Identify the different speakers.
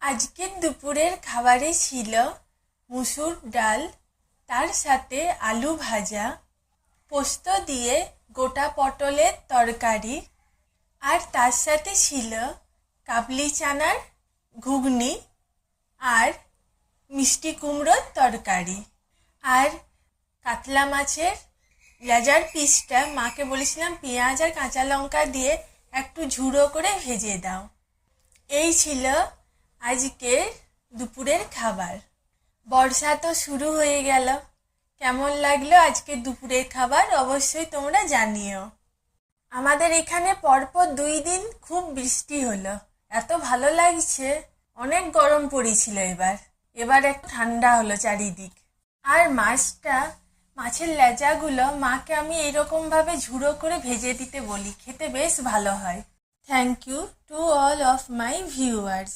Speaker 1: আজকের দুপুরের খাবারে ছিল মুসুর ডাল, তার সাথে আলু ভাজা, পোস্ত দিয়ে গোটা পটলের তরকারি, আর তার সাথে ছিল কাবলি চানার ঘুগনি আর মিষ্টি কুমড়োর তরকারি। আর কাতলা মাছের লেজার পিসটা মাকে বলেছিলাম পেঁয়াজ আর কাঁচা লঙ্কা দিয়ে একটু ঝুড়ো করে ভেজে দাও। এই ছিল আজকের দুপুরের খাবার। বর্ষা তো শুরু হয়ে গেল। কেমন লাগলো আজকের দুপুরের খাবার অবশ্যই তোমরা জানিও। আমাদের এখানে পরপর 2 দিন খুব বৃষ্টি হলো, এত ভালো লাগছে। অনেক গরম পড়েছিল, এবার একটু ঠান্ডা হলো চারিদিক। আর মাছের লেজাগুলো মাকে আমি এরকম ভাবে ঝুড়ো করে ভেজে দিতে বলি, খেতে বেশ ভালো হয়। Thank you to all of my viewers.